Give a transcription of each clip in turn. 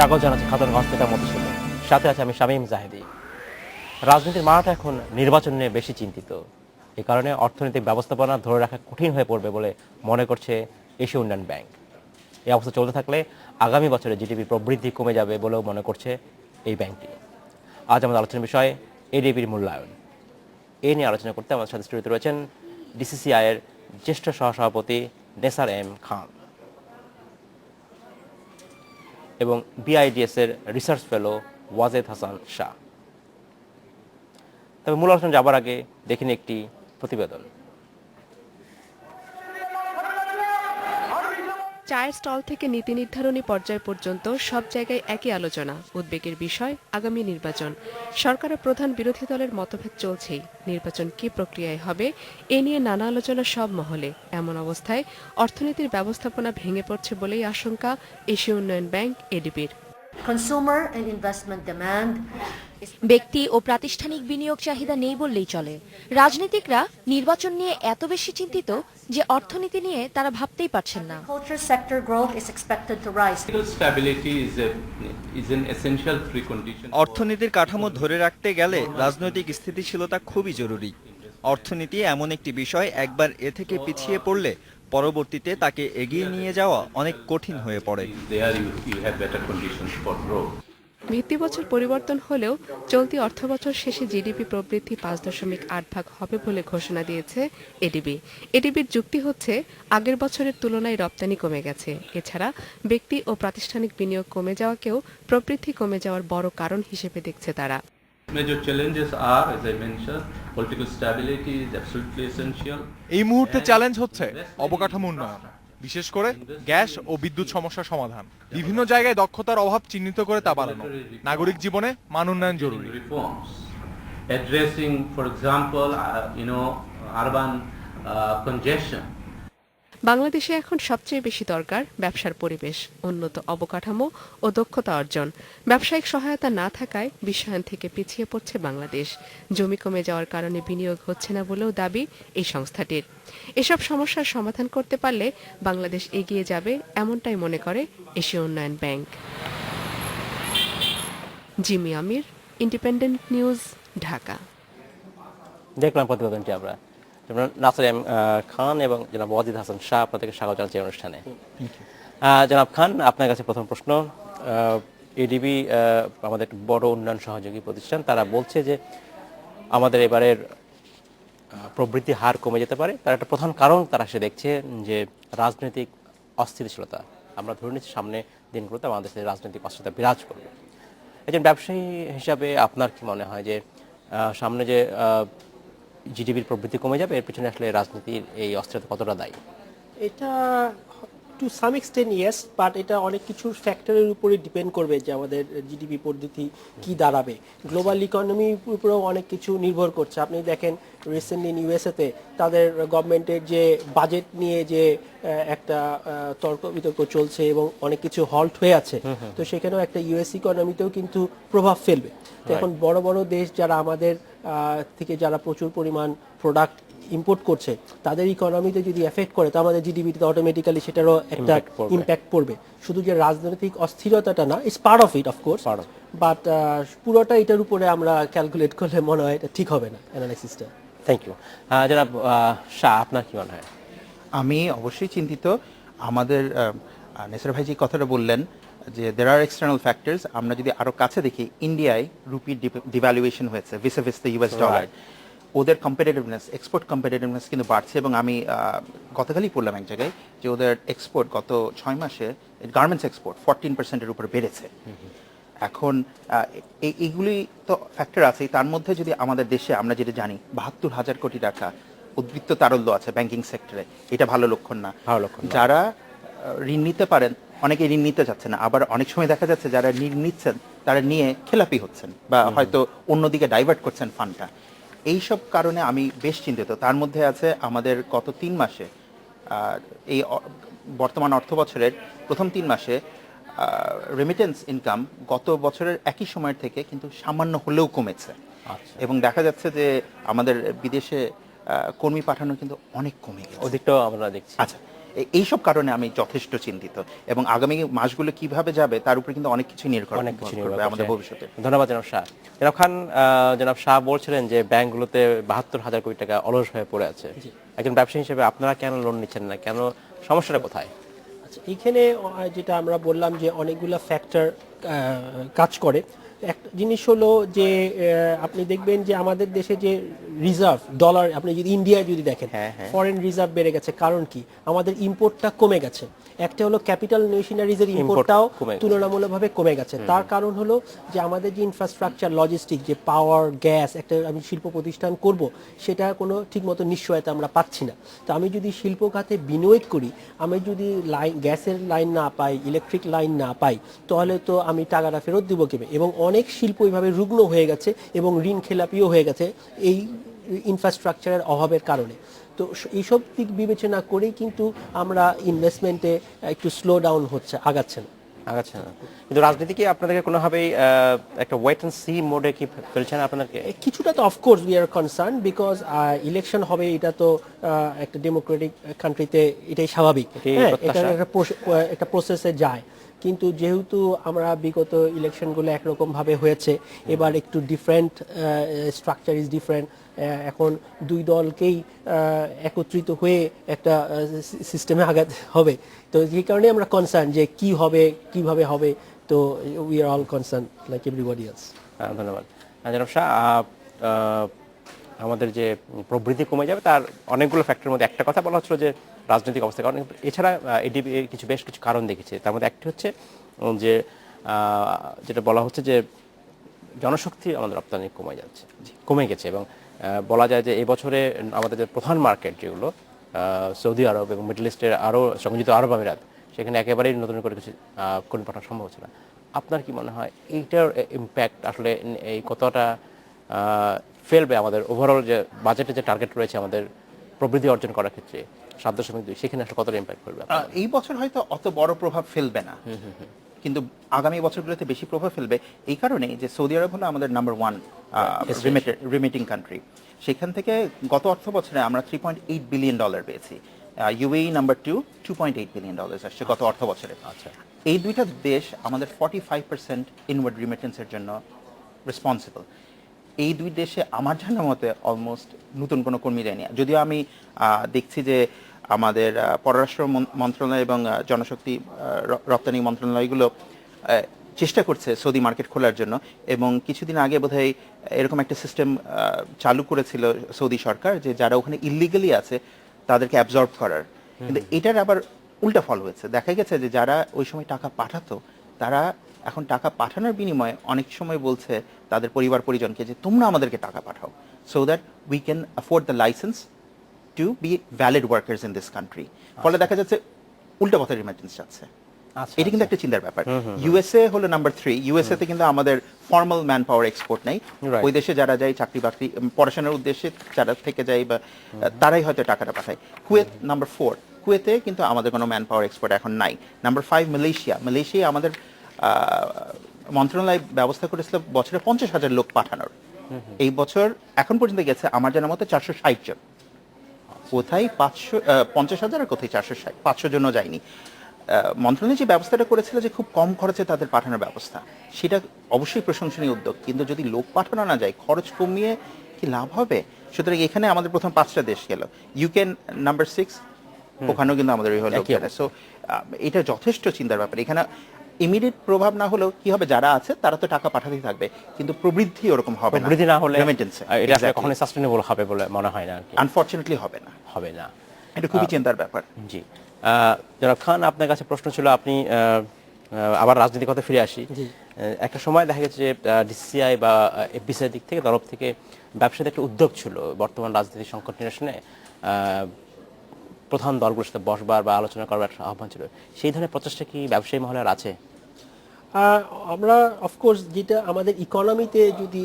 স্বাগত জানাচ্ছি খাতুন হসপিটাল মধুসূদন, সাথে আছে আমি শামীম জাহেদি। রাজনীতির মাঠটা এখন নির্বাচন নিয়ে বেশি চিন্তিত। এই কারণে অর্থনৈতিক ব্যবস্থাপনা ধরে রাখা কঠিন হয়ে পড়বে বলে মনে করছে এশীয় উন্নয়ন ব্যাংক। এই অবস্থা চলতে থাকলে আগামী বছরে জিডিপি প্রবৃদ্ধি কমে যাবে বলেও মনে করছে এই ব্যাংকটি। আজ আমাদের আলোচনার বিষয় এডিবির মূল্যায়ন। এই নিয়ে আলোচনা করতে আমাদের সাথে স্টুডিওতে রয়েছেন ডিসিসিআইয়ের জ্যেষ্ঠ সহসভাপতি নেসার এম খান এবং বিআইডিএস এর রিসার্চ ফেলো ওয়াজেদ হাসান শাহ। তবে মূল আলোচনা যাবার আগে দেখিনি একটি প্রতিবেদন। চায়ের স্টল থেকে নীতি নির্ধারণী পর্যায় পর্যন্ত সব জায়গায় একই আলোচনা, উদ্বেগের বিষয় আগামী নির্বাচন। সরকারের প্রধান বিরোধী দলের মতভেদ চলছেই, নির্বাচন কি প্রক্রিয়ায় হবে এ নিয়ে নানা আলোচনা সব মহলে। এমন অবস্থায় অর্থনীতির ব্যবস্থাপনা ভেঙে পড়ছে বলেই আশঙ্কা এশীয় উন্নয়ন bank এডিবির। Consumer and investment demand ব্যক্তি ও প্রাতিষ্ঠানিক বিনিয়োগ চাহিদা নেই বললেই চলে। রাজনীতিকরা নির্বাচন নিয়ে এত বেশি চিন্তিত যে অর্থনীতি নিয়ে তারা ভাবতেই পারছেন না। culture sector growth is expected to rise. Political stability is an essential precondition. অর্থনীতির কাঠামো ধরে রাখতে গেলে রাজনৈতিক স্থিতিশীলতা খুবই জরুরি। অর্থনীতি এমন একটি বিষয়, একবার এ থেকে পিছিয়ে পড়লে পরবর্তীতে তাকে এগিয়ে নিয়ে যাওয়া অনেক কঠিন হয়ে পড়ে। There you have better conditions for growth. ভিত্তিবছর পরিবর্তন হলেও চলতি অর্থবছর শেষে জিডিপি প্রবৃদ্ধি 5.8% হবে বলে ঘোষণা দিয়েছে এডিবি। এডিবির যুক্তি হচ্ছে আগের বছরের তুলনায় রপ্তানি কমে গেছে। এছাড়া ব্যক্তি ও প্রাতিষ্ঠানিক বিনিয়োগ কমে যাওয়াকেও প্রবৃদ্ধি কমে যাওয়ার বড় কারণ হিসেবে দেখছে তারা। Major challenges are, as I mentioned, political stability is absolutely essential. এই মুহূর্তে চ্যালেঞ্জ হচ্ছে অবকাঠামো উন্নয়ন, বিশেষ করে গ্যাস ও বিদ্যুৎ সমস্যার সমাধান। বিভিন্ন জায়গায় দক্ষতার অভাব চিহ্নিত করে তা বাড়ানো। নাগরিক জীবনে মান উন্নয়ন জরুরি। Reforms. Addressing, for example, urban congestion. বাংলাদেশে এখন সবচেয়ে বেশি দরকার ব্যবসার পরিবেশ, উন্নত অবকাঠামো ও দক্ষতা অর্জন। ব্যবসায়িক সহায়তা না থাকায় বিশ্বায়ন থেকে পিছিয়ে পড়ছে বাংলাদেশ। জমি কমে যাওয়ার কারণে বিনিয়োগ হচ্ছে না বলেও দাবি এই সংস্থাটির। এসব সমস্যার সমাধান করতে পারলে বাংলাদেশ এগিয়ে যাবে, এমনটাই মনে করে এশীয় উন্নয়ন ব্যাংক। জিমি আমির, ইন্ডিপেন্ডেন্ট নিউজ, ঢাকা। দেখলাম প্রতিবেদনটি আমরা। নাসির এম খান এবং জনাব ওয়াজিদ হাসান শাহ, আপনাদেরকে স্বাগত জানাচ্ছি এই অনুষ্ঠানে। জনাব খান, আপনার কাছে প্রথম প্রশ্ন। এডিবি আমাদের একটা বড় উন্নয়ন সহযোগী প্রতিষ্ঠান, তারা বলছে যে আমাদের এবারের প্রবৃদ্ধি হার কমে যেতে পারে। তার একটা প্রধান কারণ তারা সে দেখছে যে রাজনৈতিক অস্থিতিশীলতা। আমরা ধরে নিচ্ছি সামনে দিনগুলোতে আমাদের দেশে রাজনৈতিক অস্থিরতা বিরাজ করবে। একজন ব্যবসায়ী হিসাবে আপনার কি মনে হয় যে সামনে যে জিডিপির প্রবৃদ্ধি কমে যাবে, এর পিছনে আসলে রাজনীতির এই অস্থিরতা কতটা দায়ী? এটা to some extent yes, but এটা অনেক কিছু ফ্যাক্টরের উপরে ডিপেন্ড করবে যে আমাদের জিডিপি পদ্ধতি কি দাঁড়াবে। গ্লোবাল ইকোনমির উপরেও অনেক কিছু নির্ভর করছে। আপনি দেখেন রিসেন্টলি ইউএসএতে তাদের গভর্নমেন্টের যে বাজেট নিয়ে যে একটা তর্ক বিতর্ক চলছে এবং অনেক কিছু হল্ট হয়ে আছে, তো সেখানেও একটা ইউএস ইকোনমিতেও কিন্তু প্রভাব ফেলবে। তো এখন বড় বড় দেশ যারা আমাদের থেকে যারা প্রচুর পরিমাণ প্রোডাক্ট ইম্পোর্ট করছে, তাদের ইকোনমিতে যদি এফেক্ট করে, তো আমাদের জিডিপিতে অটোমেটিক্যালি সেটারও একটা ইম্প্যাক্ট পড়বে। শুধু যে রাজনৈতিক অস্থিরতাটা না, it's part of it of course, but পুরোটা এটার উপরে আমরা ক্যালকুলেট করলে মনে হয় এটা ঠিক হবে না অ্যানালাইসিসটা। Thank you. জনাব শাহ, আপনার কি মনে হয়? আমি অবশ্যই চিন্তিত। আমাদের নেসার ভাই যে কথাটা বললেন যে দের আর এক্সটার্নাল ফ্যাক্টরস, আমরা যদি আরো কাছে দেখি, ইন্ডিয়ায় রুপি ডিভ্যালুয়েশন হয়েছে ভিস দ্য ইউএস ডলার। ওদের কম্পিটিটিভনেস, এক্সপোর্ট কম্পিটিটিভনেস কিন্তু বাড়ছে। এবং আমি গতকালই পড়লাম এক জায়গায় যে ওদের এক্সপোর্ট গত 6 মাসে গার্মেন্টস এক্সপোর্ট 14% উপরে বেড়েছে। এখন এইগুলি তো ফ্যাক্টর আছে। তার মধ্যে যদি আমাদের দেশে আমরা যেটা জানি 72,000 কোটি টাকা উদ্বৃত্ত তারল্য আছে ব্যাংকিং সেক্টরে, এটা ভালো লক্ষণ না। যারা ঋণ নিতে পারেন, অনেকে ঋণ নিতে চাচ্ছে না। আবার অনেক সময় দেখা যাচ্ছে যারা ঋণ নিচ্ছেন তারা নিয়ে খেলাপি হচ্ছেন বা হয়তো অন্যদিকে ডাইভার্ট করছেন ফান্ডটা। এইসব কারণে আমি বেশ চিন্তিত। তার মধ্যে আছে আমাদের গত 3 মাসে, এই বর্তমান অর্থ বছরের প্রথম 3 মাসে রেমিটেন্স ইনকাম গত বছরের একই সময়ের থেকে কিন্তু সামান্য হলেও কমেছে। এবং দেখা যাচ্ছে যে আমাদের বিদেশে কর্মী পাঠানো কিন্তু অনেক কমে গেছে। ওদিকটাও আমরা দেখছি। আচ্ছা, এইসব কারণে আমি যথেষ্ট চিন্তিত এবং আগামী মাসগুলো কিভাবে যাবে তার উপরে কিন্তু অনেক কিছু নির্ভর অনেক কিছু নির্ভর করবে আমাদের করছে। ভবিষ্যতে। ধন্যবাদ জনাব শাহ। জনাব খান, জনাব শাহ বলছিলেন যে ব্যাংকগুলোতে 72,000 কোটি টাকা অলস হয়ে পড়ে আছে। একজন ব্যবসায়ী হিসেবে আপনারা কেন লোন নিচ্ছেন না, কেন, সমস্যাটা কোথায়? আচ্ছা, এখানে যেটা আমরা বললাম যে অনেকগুলো ফ্যাক্টর কাজ করে। একটা জিনিস হলো যে আপনি দেখবেন যে আমাদের দেশে যে রিজার্ভ ডলার, আপনি যদি ইন্ডিয়ায় যদি দেখেন ফরেন রিজার্ভ বেড়ে গেছে। কারণ কি? আমাদের ইম্পোর্টটা কমে গেছে। একটা হলো ক্যাপিটাল মেশিনারিজের ইম্পোর্টটাও তুলনামূলকভাবে কমে গেছে। তার কারণ হলো যে আমাদের যে ইনফ্রাস্ট্রাকচার, লজিস্টিক, যে পাওয়ার, গ্যাস, একটা আমি শিল্প প্রতিষ্ঠান করব, সেটা কোনো ঠিকমতো নিশ্চয়তা আমরা পাচ্ছি না। তো আমি যদি শিল্প খাতে বিনিয়োগ করি, আমি যদি গ্যাসের লাইন না পাই, ইলেকট্রিক লাইন না পাই, তাহলে তো আমি টাকাটা ফেরত দিব কেবে? এবং অনেক শিল্প এইভাবে রুগ্ন হয়ে গেছে এবং ঋণ খেলাপিও হয়ে গেছে এই ইনফ্রাস্ট্রাকচারের অভাবের কারণে। তো এইসব দিক বিবেচনা করেই কিন্তু আমরা ইনভেস্টমেন্টে একটু স্লো ডাউন হচ্ছে, আগাচ্ছে না। কিন্তু রাজনীতি কি আপনাদেরকে কোনোভাবেই একটা ওয়েট অ্যান্ড সি মোডে কি ফেলছেন আপনাদেরকে? কিছুটা তো of course we are concern, because election হবে, এটা তো একটা ডেমোক্রেটিক কান্ট্রিতে এটাই স্বাভাবিক। এটা একটা প্রসেসে যায়। কিন্তু যেহেতু আমরা বিগত ইলেকশনগুলো একরকম ভাবে হয়েছে, এবার একটু ডিফারেন্ট, স্ট্রাকচার ইজ ডিফারেন্ট। এখন দুই দলকেই একত্রিত হয়ে একটা সিস্টেমে আগাতে হবে। তো যে কারণে আমরা কনসার্ন যে কি হবে, কিভাবে হবে। তো we are all concern like everybody else. ধন্যবাদ জনাব শাহ। আমাদের যে প্রবৃদ্ধি কমে যাবে তার অনেকগুলো ফ্যাক্টরের মধ্যে একটা কথা বলা হচ্ছিল যে রাজনৈতিক অবস্থা। কারণ এছাড়া এডিবি বেশ কিছু কারণ দেখেছে। তার মধ্যে একটি হচ্ছে যে যেটা বলা হচ্ছে যে জনশক্তি আমাদের রপ্তানি কমে গেছে এবং বলা যায় যে এই বছরে আমাদের যে প্রধান মার্কেট যেগুলো সৌদি আরব এবং মিডল ইস্টের আরও সংযুক্ত আরব আমিরাত, সেখানে একেবারেই নতুন করে কিছু কর্মী পাঠানো সম্ভব হচ্ছে না। আপনার কি মনে হয় এইটার ইম্প্যাক্ট আসলে এই কতটা ফেলবে আমাদের ওভারঅল যে বাজেটের যে টার্গেট রয়েছে আমাদের প্রবৃদ্ধি অর্জন করার ক্ষেত্রে 7.2, সেখানে আসলে কতটা ইম্প্যাক্ট ফেলবে? এই বছর হয়তো অত বড় প্রভাব ফেলবে না, কিন্তু আগামী বছরগুলোতে বেশি প্রভাব ফেলবে। এই কারণে যে সৌদি আরব হলো আমাদের নাম্বার 1 রিমিটিং কান্ট্রি। সেখান থেকে গত অর্থ বছরে আমরা $3.8 বিলিয়ন পেয়েছি। ইউএই নাম্বার 2, $2.8 বিলিয়ন আসছে গত অর্থ বছরে। আচ্ছা, এই দুইটা দেশ আমাদের 45% ইনওয়ার্ড রিমিটেন্সের জন্য রেসপন্সিবল। এই দুই দেশে আমার জানার মতে অলমোস্ট নতুন কোনো কর্মী দেয়নি। যদিও আমি দেখছি যে আমাদের পররাষ্ট্র মন্ত্রণালয় এবং জনশক্তি রপ্তানি মন্ত্রণালয়গুলো চেষ্টা করছে সৌদি মার্কেট খোলার জন্য, এবং কিছুদিন আগে বোধহয় এরকম একটা সিস্টেম চালু করেছিল সৌদি সরকার যে যারা ওখানে ইলিগালি আছে তাদেরকে অ্যাবজর্ব করার। কিন্তু এটার আবার উল্টা ফল হয়েছে। দেখা গেছে যে যারা ওই সময় টাকা পাঠাতো তারা এখন টাকা পাঠানোর বিনিময়ে অনেক সময় বলছে তাদের পরিবার পরিজনকে যে তোমরা আমাদেরকে টাকা পাঠাও, so that we can afford the licence to be valid workers in this country. ফলে দেখা যাচ্ছে উল্টা পথে রিমিটেন্স যাচ্ছে। এটা কিন্তু একটা চিন্তার ব্যাপার। ইউএসএ হলো নাম্বার 3। ইউএসএ তে কিন্তু আমাদের ফর্মাল ম্যান পাওয়ার এক্সপোর্ট নেই। ওই দেশে যারা যায় চাকরি বাকরি পড়াশোনার উদ্দেশ্যে যারা থেকে যায় বা তারাই হয়তো টাকাটা পাঠায়। Kuwait number 4। কুয়েতে কিন্তু আমাদের কোনো ম্যান পাওয়ার এক্সপোর্ট এখন নাই। নাম্বার 5 মালয়েশিয়া আমাদের মন্ত্রণালয় ব্যবস্থা করেছিল বছরে 50,000 লোক পাঠানোর। এই বছর এখন পর্যন্ত গেছে আমার জানার মতো 460 জন। কোথায় 50,000 আর কোথায় 460, 500 জন্য যায়নি। মন্ত্রণালয় যে ব্যবস্থাটা করেছিল যে খুব কম খরচে তাদের পাঠানোর ব্যবস্থা, সেটা অবশ্যই প্রশংসনীয় উদ্যোগ। কিন্তু যদি লোক পাঠানো না যায়, খরচ কমিয়ে কি লাভ হবে? সুতরাং এখানে আমাদের প্রথম 5টা দেশ গেল। ইউকে নাম্বার 6, ওখানেও কিন্তু আমাদের ওই হলো। সো এটা যথেষ্ট চিন্তার ব্যাপার। এখানে ইমিডিয়েট প্রভাব না হলেও কি হবে, যারা আছে তারা তো টাকা পাঠাতেই থাকবে, কিন্তু প্রবৃদ্ধি ওরকম হবে না। প্রবৃদ্ধি না হলে রেমিটেন্সে এটা আসলে কখনোই সাস্টেনেবল হবে বলে মনে হয় না। আনফরচুনেটলি হবে না। এটা খুবই চিন্তার ব্যাপার। জি, জনাব খান, আপনার কাছে প্রশ্ন ছিল, আপনি আবার রাজনীতির কথা ফিরে আসি। একটা সময় দেখা গেছে যে ডিসিআই বা এফবিসিআই দিক থেকে তরফ থেকে ব্যবসাতে একটা উদ্যোগ ছিল বর্তমান রাজনীতির সংকট নিরসনে প্রধান দলগুলোর সাথে বসবার বা আলোচনা করবার একটা আহ্বান ছিল। সেই ধরনের প্রচেষ্টা কি ব্যবসায়ী মহলে আর আছে? আমরা অফকোর্স যেটা আমাদের ইকোনমিতে যদি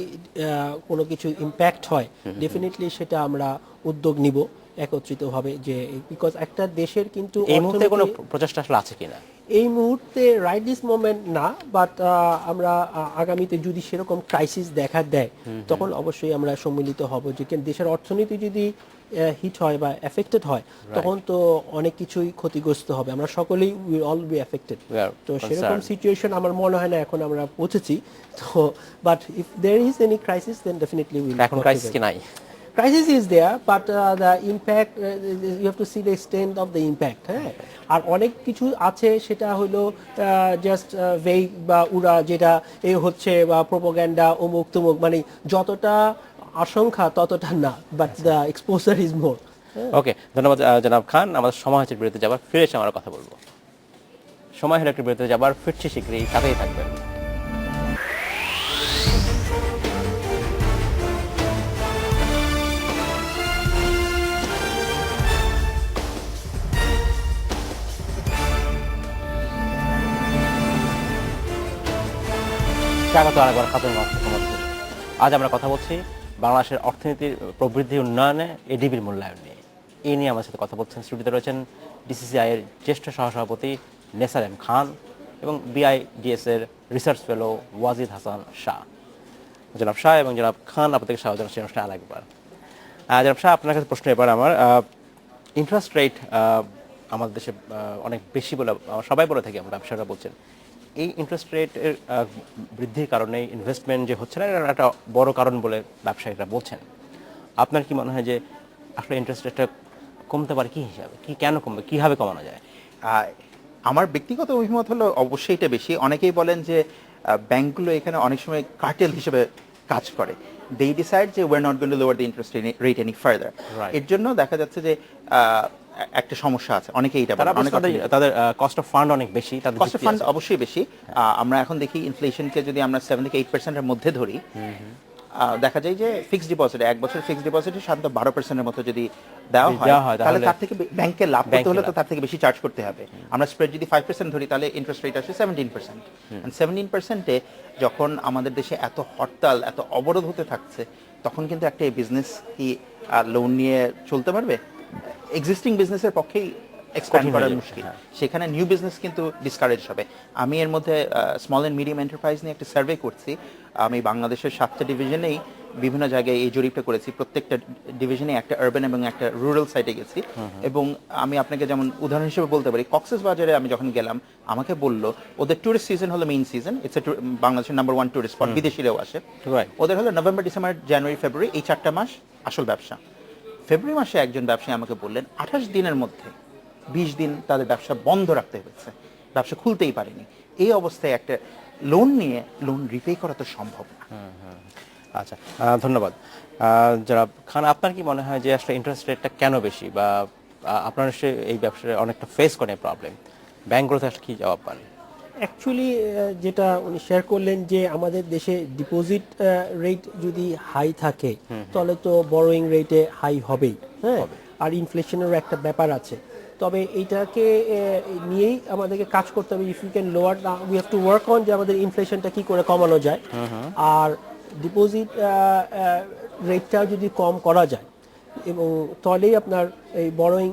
কোনো কিছু ইম্প্যাক্ট হয়, ডেফিনেটলি সেটা আমরা উদ্যোগ নিব একত্রিতভাবে। যে বিকজ একটা দেশের কিন্তু এই মুহূর্তে কোনো প্রচেষ্টা আসলে আছে কিনা? এই মুহূর্তে রাইট দিস মোমেন্ট না, বাট আমরা আগামীতে যদি সেরকম ক্রাইসিস দেখা দেয় তখন অবশ্যই আমরা সম্মিলিত হব। যে দেশের অর্থনীতি যদি হিট হয় বা এফেক্টেড হয় তখন তো অনেক কিছুই ক্ষতিগ্রস্ত হবে, আমরা সকলেই will all be affected. We are তো সেরকম concerned. সিচুয়েশন আমার মনে হয় না এখন আমরা পৌঁছেছি। তো but if there is any crisis then definitely will. এখন ক্রাইসিস কি নাই? Crisis is there, but the impact, you have to see the extent of the impact. হ্যাঁ, আর অনেক কিছু আছে সেটা হলো জাস্ট ভেগ বা উড়া, যেটা এ হচ্ছে বা প্রোপাগান্ডা অমুক তুমুক, মানে যতটা আশঙ্কা ততটা না, but the exposure is more. Okay, ধন্যবাদ জনাব খান। আমাদের সময় হচ্ছে বিরতি যাবার, ফিরে এসে আমরা কথা বলবো। সময় হলো একটু বিরতি যাবার, ফিরছি শীঘ্রই, সাথেই থাকবেন। স্বাগত আরেকবার খাতুন মাস্টার সমাজকে। আজ আমরা কথা বলছি বাংলাদেশের অর্থনীতির প্রবৃদ্ধি উন্নয়নে এডিবির মূল্যায়ন নিয়ে। এই নিয়ে আমার সাথে কথা বলছেন, স্টুডিওতে রয়েছেন ডিসিসিআই এর জ্যেষ্ঠ সহসভাপতি নেসার এম খান এবং বিআইডিএস এর রিসার্চ ফেলো ওয়াজিদ হাসান শাহ। জনাব শাহ এবং জনাব খান, আপনাদেরকে স্বাগত জানাচ্ছি অনুষ্ঠানে আরেকবার। জনাব শাহ, আপনার কাছে প্রশ্ন এবার আমার, ইন্টারেস্ট রেট আমাদের দেশে অনেক বেশি বলে সবাই বলে থাকি, আমরা ব্যবসায়ীরা বলছেন। এই ইন্টারেস্ট রেটের বৃদ্ধির কারণে ইনভেস্টমেন্ট যে হচ্ছে না, এটা একটা বড় কারণ বলে ব্যবসায়ীরা বলছেন। আপনার কি মনে হয় যে আসলে ইন্টারেস্ট রেটটা কমতে পারে কি হিসাবে, কি কেন কমবে, কিভাবে কমানো যায়? আমার ব্যক্তিগত অভিমত হলো অবশ্যই এটা বেশি। অনেকেই বলেন যে ব্যাংকগুলো এখানে অনেক সময় কার্টেল হিসেবে কাজ করে। they decide যে we're not going to lower the interest rate any further. Right. এর জন্য দেখা যাচ্ছে যে একটা সমস্যা আছে, অনেকেই এটা তারা বলেন, অনেক তাদের কস্ট অফ ফান্ড অনেক বেশি, তাদের কস্ট অফ ফান্ড অবশ্যই বেশি। আমরা এখন দেখি ইনফ্লেশনকে যদি আমরা 7 থেকে 8% এর মধ্যে ধরি, দেখা যায় যে ফিক্সড ডিপোজিটে 1 বছর ফিক্সড ডিপোজিটে সাধারণত 12% এর মতো যদি দেওয়া হয় তাহলে তার থেকে ব্যাংকে লাভ করতে হলে তো তার থেকে বেশি চার্জ করতে হবে। আমরা স্প্রেড যদি 5% ধরি তাহলে ইন্টারেস্ট রেট আসে 17%। এন্ড 17%-এ যখন আমাদের দেশে এত হরতাল, এত অবরোধ হতে থাকছে, তখন কিন্তু একটা বিজনেস কি লোন নিয়ে চলতে পারবে? এক্সিস্টিং বিজনেসের পক্ষেই এক্সপ্যান্ড করা মুশকিল, সেখানে নিউ বিজনেস কিন্তু ডিসকারেজ হবে। আমি এর মধ্যে স্মল এন্ড মিডিয়াম এন্টারপ্রাইজ নিয়ে একটা সার্ভে করছি। আমি বাংলাদেশের 7টা ডিভিশনেই বিভিন্ন জায়গায় এই জরিপটা করেছি। প্রত্যেকটা ডিভিশনে একটা আরবান এবং একটা রুরাল সাইটে গেছি। এবং আমি আপনাকে যেমন উদাহরণ হিসেবে বলতে পারি, কক্সবাজারে আমি যখন গেলাম, আমাকে বললো ওদের টুরিস্ট সিজন হলো মেইন সিজন, ইটস বাংলাদেশের নাম্বার 1 টুরিস্ট স্পট, বিদেশিরাও আসে। ওদের হলো নভেম্বর, ডিসেম্বর, জানুয়ারি, ফেব্রুয়ারি, এই 4টা মাস আসল ব্যবসা। ফেব্রুয়ারি মাসে একজন ব্যবসায়ী আমাকে বললেন 28 দিনের মধ্যে 20 দিন তাদের ব্যবসা বন্ধ রাখতে হয়েছে, ব্যবসা খুলতেই পারেনি। এই অবস্থায় একটা লোন নিয়ে লোন রিপে করা তো সম্ভব না। আচ্ছা, ধন্যবাদ জনাব খান। আপনার কি মনে হয় যে আসলে ইন্টারেস্ট রেটটা কেন বেশি, বা আপনার এই ব্যবসায় অনেকটা ফেস করে প্রবলেম, ব্যাংকগুলোতে আসলে কি জবাব পান? অ্যাকচুয়ালি যেটা উনি শেয়ার করলেন যে আমাদের দেশে ডিপোজিট রেট যদি হাই থাকে তাহলে তো বরোয়িং রেটে হাই হবেই, হ্যাঁ, আর ইনফ্লেশনেরও একটা ব্যাপার আছে। তবে এইটাকে নিয়েই আমাদেরকে কাজ করতে হবে। If you can lower, we have to work on যে আমাদের ইনফ্লেশনটা কি করে কমানো যায়, আর ডিপোজিট রেটটাও যদি কম করা যায় এবং তাহলেই আপনার এই বরোয়িং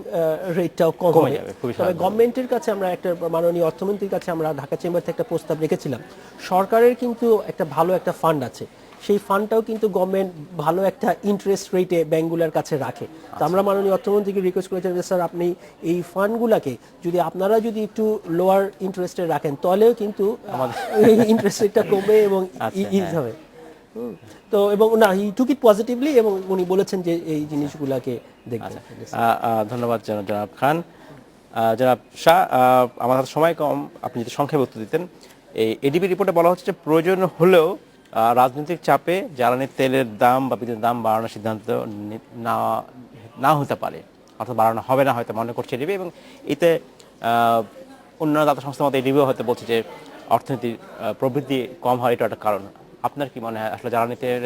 রেটটাও কম হবে। তবে গভর্নমেন্টের কাছে আমরা একটা, মাননীয় অর্থমন্ত্রীর কাছে আমরা ঢাকা চেম্বার থেকে একটা প্রস্তাব রেখেছিলাম। সরকারের কিন্তু একটা ভালো একটা ফান্ড আছে, সেই ফান্ডটাও কিন্তু গভর্নমেন্ট ভালো একটা ইন্টারেস্ট রেটে ব্যাংকগুলোর কাছে রাখে। তো আমরা মাননীয় অর্থমন্ত্রীকে রিকোয়েস্ট করেছিলাম যে স্যার আপনি এই ফান্ডগুলোকে যদি আপনারা যদি একটু লোয়ার ইন্টারেস্টে রাখেন তাহলেও কিন্তু এই ইন্টারেস্ট রেটটা কমবে এবং ইজ হবে। তো এবং না, হি টুক ইট পজিটিভলি এবং উনি বলেছেন যে এই জিনিসগুলোকে দেখবেন। ধন্যবাদ জনাব খান। জনাব শাহ, আমার হাতে সময় কম, আপনি যদি সংক্ষেপে উত্তর দিতেন। এই এডিবি রিপোর্টে বলা হচ্ছে যে প্রয়োজন হলেও রাজনৈতিক চাপে জ্বালানি তেলের দাম বা বিদ্যুতের দাম বাড়ানোর সিদ্ধান্ত না হতে পারে, অর্থাৎ বাড়ানো হবে না হয়তো মনে করছে এডিবি। এবং এতে অন্যান্য দাতা সংস্থার মতো এডিবিও হয়তো বলছে যে অর্থনীতির প্রবৃদ্ধি কম হয়, এটা একটা কারণ। আপনার কি মনে হয় আসলে জ্বালানি তেলের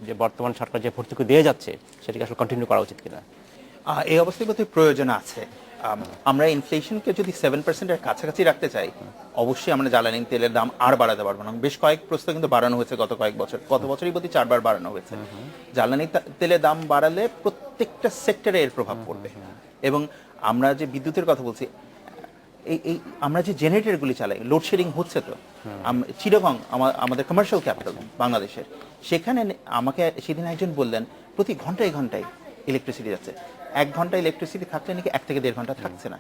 যে বর্তমান সরকার যে ভর্তুকি দিয়ে যাচ্ছে সেটাকে আসলে কন্টিনিউ করা উচিত কিনা? এই অবস্থায় বোধহয় প্রয়োজন আছে। আমরা ইনফ্লেশনকে যদি 7%-এর কাছাকাছি রাখতে চাই, অবশ্যই আমরা জ্বালানি তেলের দাম আর বাড়াতে পারবো না। বেশ কয়েক প্রস্তাব কিন্তু বাড়ানো হয়েছে গত কয়েক বছর, গত বছরই প্রতি 4 বার বাড়ানো হয়েছে। জ্বালানি তেলের দাম বাড়ালে প্রত্যেকটা সেক্টরে এর প্রভাব পড়বে। এবং আমরা যে বিদ্যুতের কথা বলছি, এই আমরা যে জেনারেটরগুলি চালাই, লোডশেডিং হচ্ছে তো। চিটাগং আমাদের কমার্শিয়াল ক্যাপিটাল বাংলাদেশের, সেখানে আমাকে সেদিন একজন বললেন প্রতি ঘন্টায় ঘন্টায় ইলেকট্রিসিটি যাচ্ছে। 1 ঘন্টা ইলেকট্রিসিটি থাকলে নাকি 1 থেকে 1.5 ঘন্টা থাকছে না।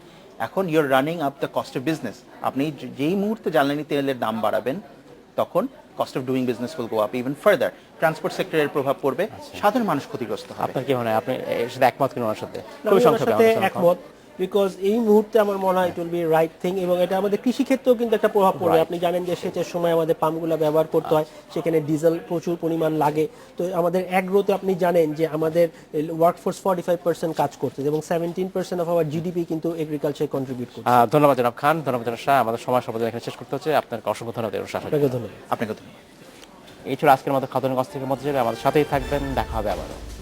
এখন your running up the cost of business. আপনি যেই মুহূর্তে জ্বালানি তেলের দাম বাড়াবেন তখন cost of doing business will go up even further. Transport সেক্টরের প্রভাব পড়বে, সাধারণ মানুষ ক্ষতিগ্রস্ত হবে। আপনার কি মনে হয়, আপনি এর সাথে একমত কিনা ওনার সাথে? না, খুবই আমি ওনার সংক্ষেপে সাথে আলোচনা করুন। একমত, বিকজ এই মুহূর্তে আমার মনে হয় it will be right thing, এবং এটা আমাদের কৃষি ক্ষেত্রেও কিন্তু একটা প্রভাব পড়বে। আপনি জানেন যে সেচের সময় আমাদের পাম্পগুলো ব্যবহার করতে হয়, সেখানে ডিজেল প্রচুর পরিমাণ লাগে। তো আমাদের অ্যাগ্রোতে আপনি জানেন যে আমাদের ওয়ার্কফোর্স 45% কাজ করছে এবং 17% অফ আওয়ার জিডিপি কিন্তু এগ্রিকালচার কন্ট্রিবিউট করছে। ধন্যবাদ জনাব খান, ধন্যবাদ জনাব শাহ। আমাদের সময় সর্বদা এখানে শেষ করতে হচ্ছে। আপনাকে অসংখ্য ধন্যবাদ শাহ। আপনাকে ধন্যবাদ। আপনাকে ধন্যবাদ। এই ছিল আজকের মতো খাদ্য থেকে মধ্যে যাবে। আমাদের সাথেই থাকবেন, দেখা হবে আবারও।